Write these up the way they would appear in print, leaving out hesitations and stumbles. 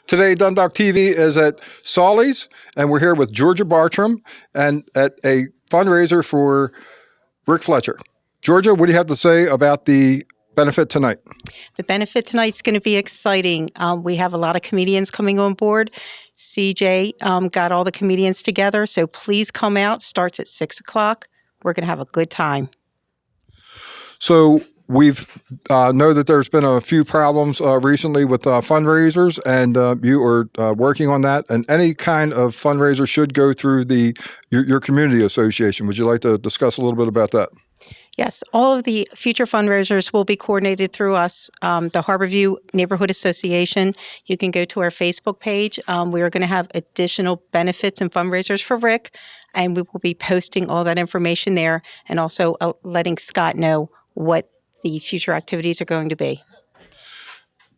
Today, Dundalk TV is at SULLY'S, and we're here with Georgia Bartram and at a fundraiser for Rick Fletcher. Georgia, what do you have to say about the benefit tonight? The benefit tonight's going to be exciting. We have a lot of comedians coming on board. CJ got all the comedians together, so please come out. Starts at 6 o'clock. We're going to have a good time. So we've know that there's been a few problems recently with fundraisers, and you are working on that. And any kind of fundraiser should go through your community association. Would you like to discuss a little bit about that? Yes, all of the future fundraisers will be coordinated through us, the Harborview Neighborhood Association. You can go to our Facebook page. We are going to have additional benefits and fundraisers for Rick, and we will be posting all that information there and also letting Scott know what the future activities are going to be.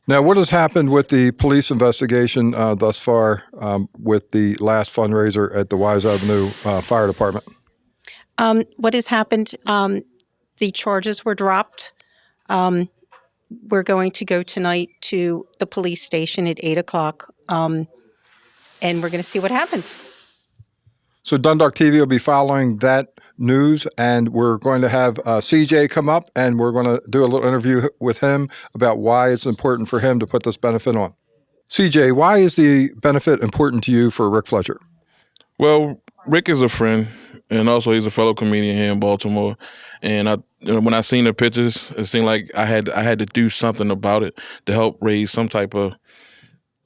Now, what has happened with the police investigation thus far with the last fundraiser at the Wise Avenue Fire Department? What has happened, the charges were dropped. We're going to go tonight to the police station at 8 o'clock, and we're going to see what happens. So Dundalk TV will be following that news, and we're going to have CJ come up, and we're going to do a little interview with him about why it's important for him to put this benefit on. CJ, why is the benefit important to you for Rick Fletcher? Well, Rick is a friend, and also he's a fellow comedian here in Baltimore. And when I seen the pictures, it seemed like I had to do something about it to help raise some type of,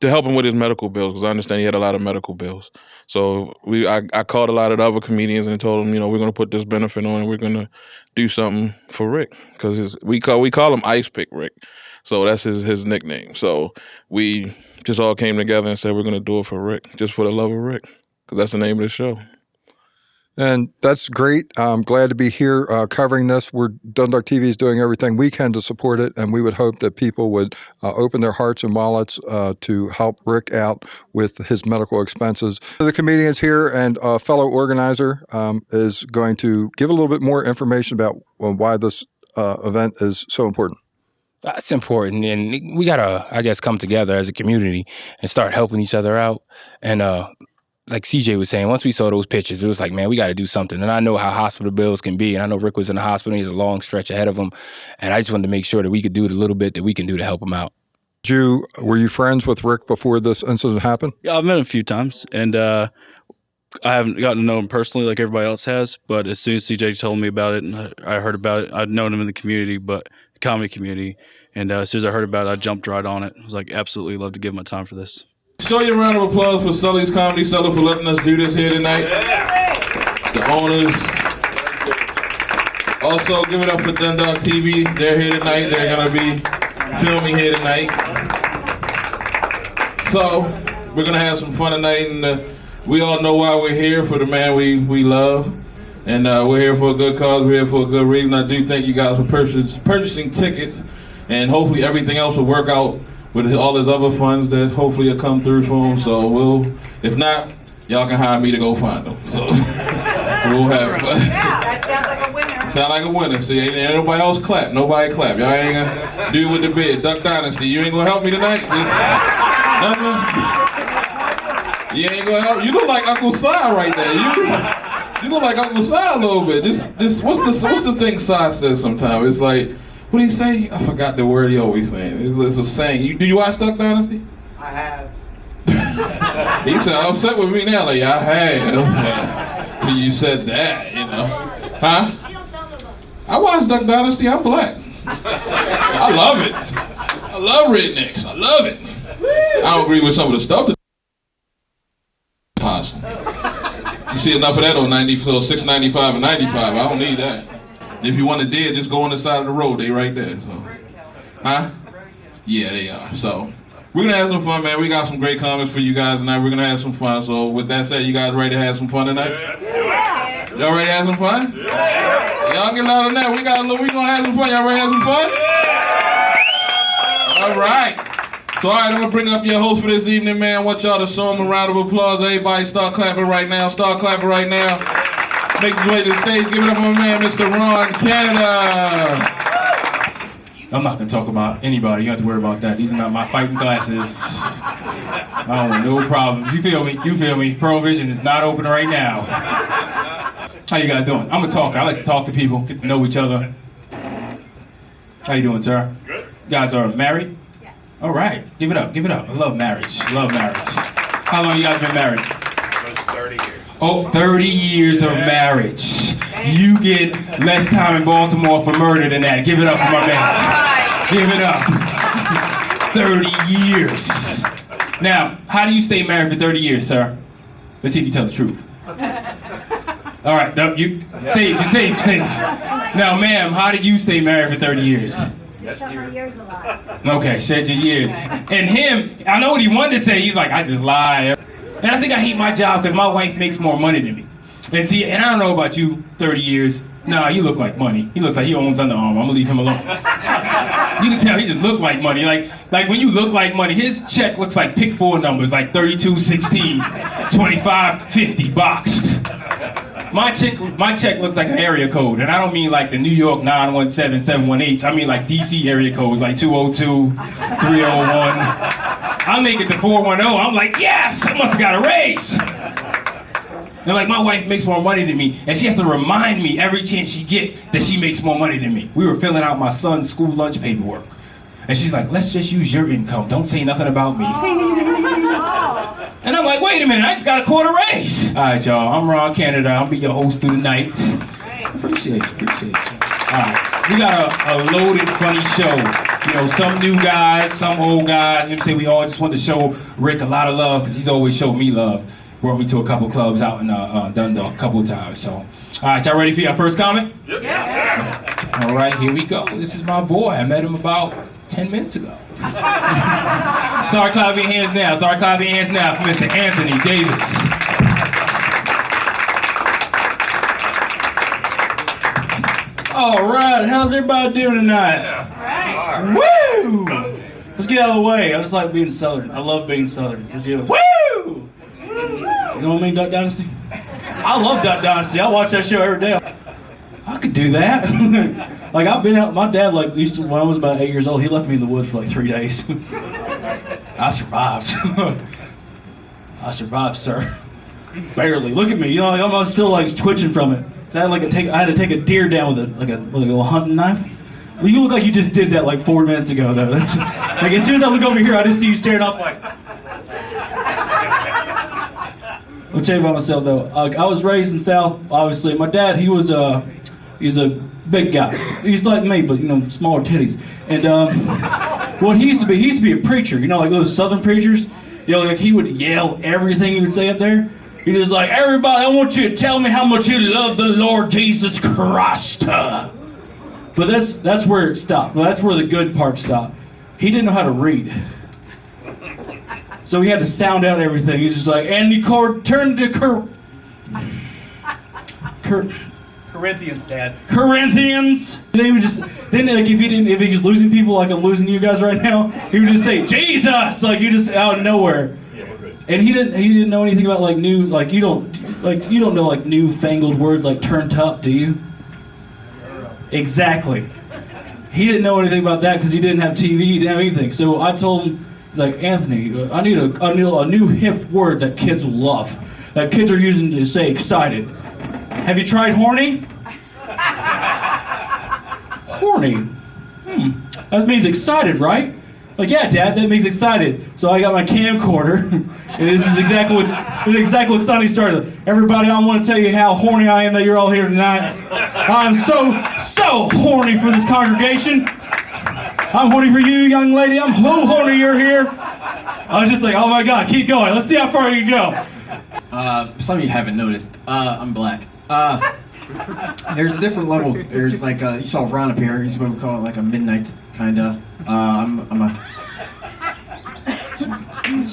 to help him with his medical bills, because I understand he had a lot of medical bills. So I called a lot of the other comedians and told them, we're going to put this benefit on and we're going to do something for Rick, because we call him Ice Pick Rick. So that's his nickname. So we just all came together and said we're going to do it for Rick, just for the love of Rick, because that's the name of the show. And that's great. I'm glad to be here covering this. Dundalk TV is doing everything we can to support it, and we would hope that people would open their hearts and wallets to help Rick out with his medical expenses. The comedians here and a fellow organizer is going to give a little bit more information about why this event is so important. That's important, and we gotta, I guess, come together as a community and start helping each other out. And like CJ was saying, once we saw those pictures, it was like, man, we got to do something. And I know how hospital bills can be, and I know Rick was in the hospital. He's a long stretch ahead of him, and I just wanted to make sure that we could do the little bit that we can do to help him out. Were you friends with Rick before this incident happened? Yeah, I've met him a few times, and I haven't gotten to know him personally like everybody else has. But as soon as CJ told me about it and I heard about it, I'd known him in the community, but the comedy community. And as soon as I heard about it, I jumped right on it. I was like, absolutely love to give him my time for this. Show you a round of applause for SULLY'S Comedy Cellar for letting us do this here tonight. The owners. Also, give it up for Dundalk TV. They're here tonight. They're going to be filming here tonight. So, we're going to have some fun tonight. And we all know why we're here, for the man we love. And we're here for a good cause. We're here for a good reason. I do thank you guys for purchasing tickets. And hopefully everything else will work out with all his other funds that hopefully will come through for him. So if not, y'all can hire me to go find them. So we'll have fun. Yeah, that sounds like a winner. Sound like a winner. See, ain't nobody else clap. Nobody clap. Y'all ain't gonna do with the bid. Duck Dynasty, you ain't gonna help me tonight? Nothing? You ain't gonna help? You look like Uncle Si right there. You look like Uncle Si a little bit. What's the thing Si says sometimes? It's like, what do you say? I forgot the word he always saying. It's a saying. Do you watch Duck Dynasty? I have. He said, upset with me now. Like, I have. Till you said that, Huh? I watch Duck Dynasty. I'm black. I love it. I love rednecks. I love it. I don't agree with some of the stuff that's possible. You see enough of that on 695 and 95. I don't need that. If you want to dead, just go on the side of the road. They right there. So, huh? Yeah, they are. So, we're going to have some fun, man. We got some great comments for you guys tonight. We're going to have some fun. So, with that said, you guys ready to have some fun tonight? Yeah. Y'all ready to have some fun? Yeah. Y'all get louder than that. We going to have some fun. Y'all ready to have some fun? Yeah. All right. So, all right, I'm going to bring up your host for this evening, man. I want y'all to show him a round of applause. Everybody start clapping right now. Start clapping right now. Make his way to the stage. Give it up for my man, Mr. Ron Canada. I'm not gonna talk about anybody. You don't have to worry about that. These are not my fighting glasses. Oh, no problem. You feel me? You feel me? Pearl Vision is not open right now. How you guys doing? I'm a talker. I like to talk to people, get to know each other. How you doing, sir? Good. You guys are married? Yeah. All right. Give it up. Give it up. I love marriage. Love marriage. How long you guys been married? Close to 30 years. Oh, 30 years of marriage. You get less time in Baltimore for murder than that. Give it up for my man. Give it up. 30 years. Now, how do you stay married for 30 years, sir? Let's see if you tell the truth. All right, no, you safe. Now, ma'am, how did you stay married for 30 years? Okay, shed your years. And him, I know what he wanted to say. He's like, I just lie. And I think I hate my job because my wife makes more money than me. And see, and I don't know about you, 30 years. Nah, you look like money. He looks like he owns Under Armour. I'm gonna leave him alone. You can tell he just looks like money. Like when you look like money, his check looks like pick four numbers, like 32, 16, 25, 50 boxed. My check looks like an area code, and I don't mean like the New York 917, 718. I mean like DC area codes, like 202, 301. I make it to 410. I'm like, yes, I must have got a raise. And like my wife makes more money than me, and she has to remind me every chance she get that she makes more money than me. We were filling out my son's school lunch paperwork, and she's like, let's just use your income. Don't say nothing about me. And I'm like, wait a minute, I just got a quarter raise. All right, y'all, I'm Ron Canada. I'll be your host through the night. Appreciate you. All right, we got a loaded, funny show. You know, some new guys, some old guys. You know what I'm saying? We all just want to show Rick a lot of love because he's always showed me love. Brought me to a couple clubs out in Dundalk a couple of times. So, all right, y'all ready for your first comment? Yep. Yeah. All right, here we go. This is my boy. I met him about 10 minutes ago. Sorry, clap your hands now. Sorry, clap your hands now for Mr. Anthony Davis. All right, how's everybody doing tonight? Woo! Let's get out of the way. I just like being Southern. I love being Southern. Let's get woo! You know what I mean, Duck Dynasty? I love Duck Dynasty. I watch that show every day. I could do that. Like I've been out. My dad used to when I was about 8 years old. He left me in the woods for like 3 days. I survived. I survived, sir. Barely. Look at me. You know, I'm still like twitching from it. So I had to take a deer down with a little hunting knife. Well, you look like you just did that like 4 minutes ago, though. That's like as soon as I look over here, I just see you staring up like. I'll tell you about myself though. I was raised in South. Obviously, my dad he's a big guy. He's like me, but you know, smaller titties. And what he used to be a preacher. You know, like those Southern preachers. You know, like he would yell everything he would say up there. He was like, everybody, I want you to tell me how much you love the Lord Jesus Christ. But that's where it stopped. Well, that's where the good part stopped. He didn't know how to read. So he had to sound out everything. He's just like, and you turn to Corinthians, Dad. Corinthians. And then he would just if he was losing people like I'm losing you guys right now, he would just say Jesus, like you just out of nowhere. Yeah, we're good. And he didn't know anything about like you don't know like newfangled words like turned up, do you? Exactly. He didn't know anything about that because he didn't have TV, he didn't have anything. So I told him, he's like, Anthony, I need a new hip word that kids will love, that kids are using to say excited. Have you tried horny? Horny? That means excited, right? Like, yeah, Dad, that means excited. So I got my camcorder, and this is exactly what Sonny started. Everybody, I want to tell you how horny I am that you're all here tonight. I'm so horny for this congregation. I'm horny for you, young lady. I'm so horny you're here. I was just like, oh my God, keep going. Let's see how far you can go. Some of you haven't noticed, I'm black. There's different levels. There's like, you saw Ron up here. He's what we call it like a midnight kinda. I'm a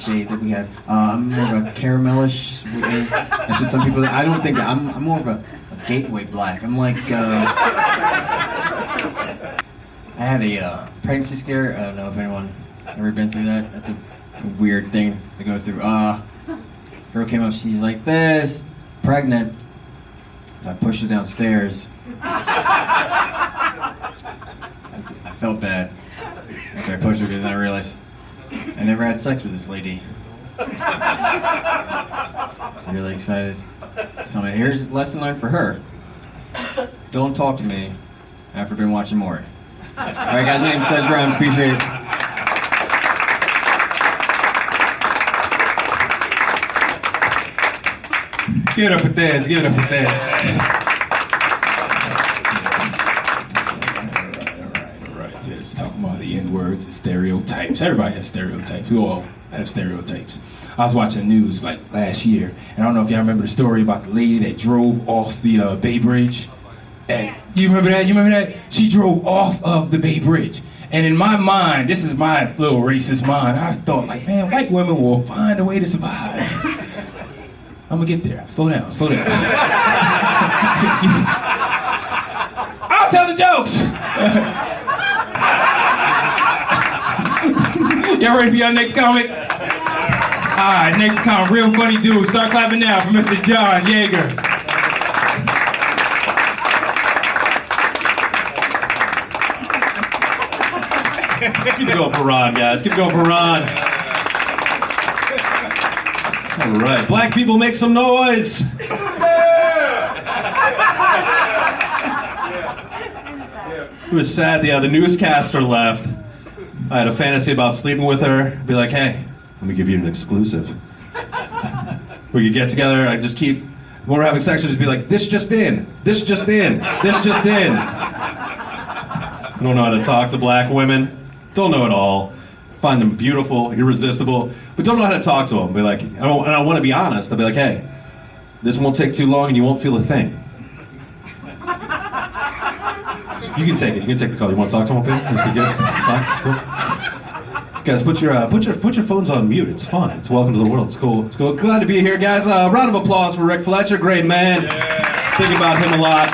shade that we have. I'm more of a caramelish. That's what some people. I don't think that I'm more of a gateway black. I'm like. I had a pregnancy scare. I don't know if anyone ever been through that. That's a weird thing to go through. Girl came up. She's like this, pregnant. So I pushed her downstairs. And I felt bad after I pushed her because I realized I never had sex with this lady. Really excited. So I'm like, here's a lesson learned for her. Don't talk to me after I've been watching more. Alright guys, my name's Des Grimes, appreciate it. Give it up for Des, give it up for Des. All right. Just talking about the N-words and stereotypes. Everybody has stereotypes. We all have stereotypes. I was watching the news like last year, and I don't know if y'all remember the story about the lady that drove off the Bay Bridge. And you remember that? You remember that? She drove off of the Bay Bridge. And in my mind, this is my little racist mind, I thought like, man, white women will find a way to survive. I'm gonna get there. Slow down, slow down. I'll tell the jokes. Y'all ready for your next comic? Alright, next comic, real funny dude. Start clapping now for Mr. John Yeager. Keep going for Ron, guys. Keep going for Ron. All right, black people make some noise. It was sad. The newscaster left. I had a fantasy about sleeping with her. Be like, hey, let me give you an exclusive. We could get together. I just keep, when we're having sex, I'd just be like, this just in, this just in, this just in. I don't know how to talk to black women. Don't know it all. Find them beautiful, irresistible, but don't know how to talk to them. Be like, and I want to be honest. I'll be like, hey, this won't take too long and you won't feel a thing. You can take it. You can take the call. You want to talk to them? Okay? You good? It's fine. It's cool. Guys, put your phones on mute. It's fun. It's welcome to the world. It's cool. It's cool. Glad to be here, guys. Round of applause for Rick Fletcher. Great man. Yeah. Think about him a lot.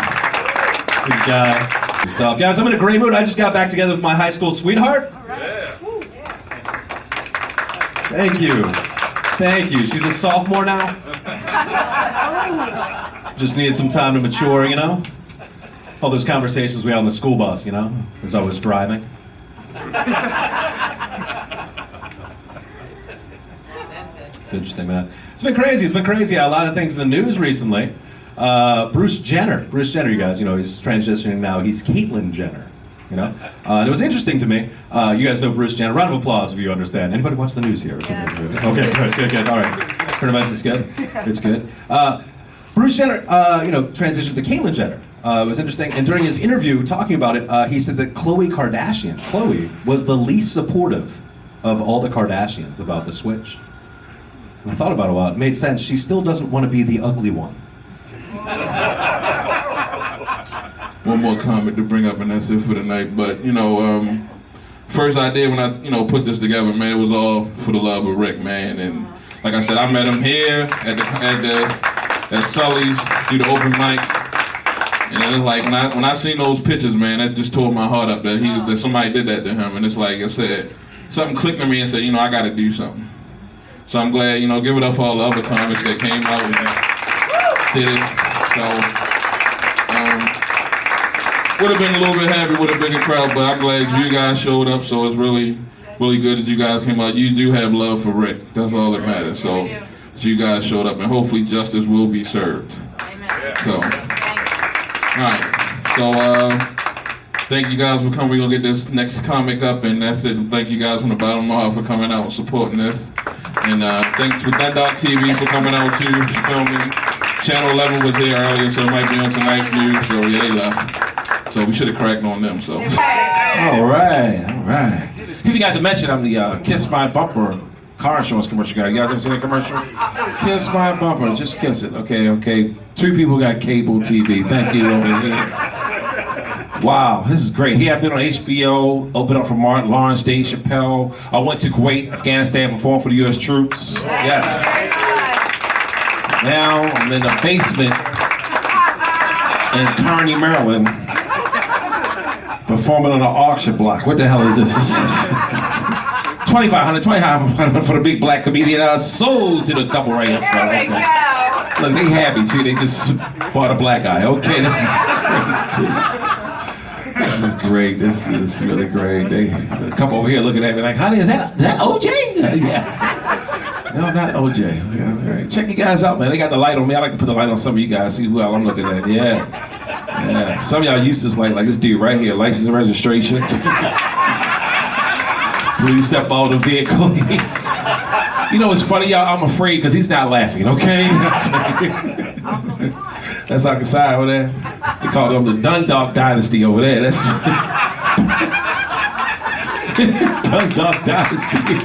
Good guy. Good stuff. Guys, I'm in a great mood. I just got back together with my high school sweetheart. Yeah. Thank you. Thank you. She's a sophomore now. Just needed some time to mature, you know? All those conversations we had on the school bus, you know, as I was driving. It's interesting, man. It's been crazy. It's been crazy. A lot of things in the news recently. Bruce Jenner, you guys, you know, he's transitioning now. He's Caitlyn Jenner, you know. And it was interesting to me. You guys know Bruce Jenner. Round of applause if you understand. Anybody watch the news here? Yeah. Okay, good. All right. Current events is good. It's good. Bruce Jenner, you know, transitioned to Caitlyn Jenner. It was interesting, and during his interview talking about it, he said that Khloe was the least supportive of all the Kardashians about the switch. And I thought about it a lot. It made sense. She still doesn't want to be the ugly one. One more comment to bring up, and that's it for tonight. But you know, first idea when I put this together, man, it was all for the love of Rick, man. And like I said, I met him here at SULLY'S through the open mic. And it was like when I seen those pictures, man, that just tore my heart up that somebody did that to him. And it's like I said, something clicked in me and said, you know, I got to do something. So I'm glad, you know, give it up for all the other comics that came out and did it. So would have been a little bit happy with a bigger crowd, but I'm glad you guys showed up. So it's really, really good that you guys came out. You do have love for Rick. That's all that matters. So you guys showed up, and hopefully justice will be served. So. Alright, so thank you guys for coming. We're going to get this next comic up, and that's it. Thank you guys from the bottom of my heart for coming out and supporting this. And thanks for TV for coming out too, filming. Channel 11 was here earlier, so it might be on tonight's news, so yeah, they left. So we should have cracked on them, so. Alright. You forgot to mention I'm the Kiss My Bumper car insurance commercial guy. You guys ever seen that commercial? Kiss my bumper, just kiss it. Okay. 2 people got cable TV. Thank you over here. Wow, this is great. Here I've been on HBO, opened up for Martin Lawrence, Dave Chappelle. I went to Kuwait, Afghanistan, performed for the U.S. troops. Yes. Now I'm in the basement in Kearney, Maryland, performing on an auction block. What the hell is this? $2,500 for the big black comedian. Sold to the couple right up front. Okay. Look, they happy too. They just bought a black guy. Okay, this is great. This is great. This is really great. A couple over here looking at me like, honey, is that OJ? Yes. No, not OJ. Yeah, all right. Check you guys out, man. They got the light on me. I like to put the light on some of you guys. See who I'm looking at. Yeah. Some of y'all used to this like this dude right here, license and registration. Please step out of the vehicle. You know what's funny, y'all? I'm afraid because he's not laughing, okay? That's Uncle Si over there. They call them the Dundalk Dynasty over there. That's Dundalk Dynasty.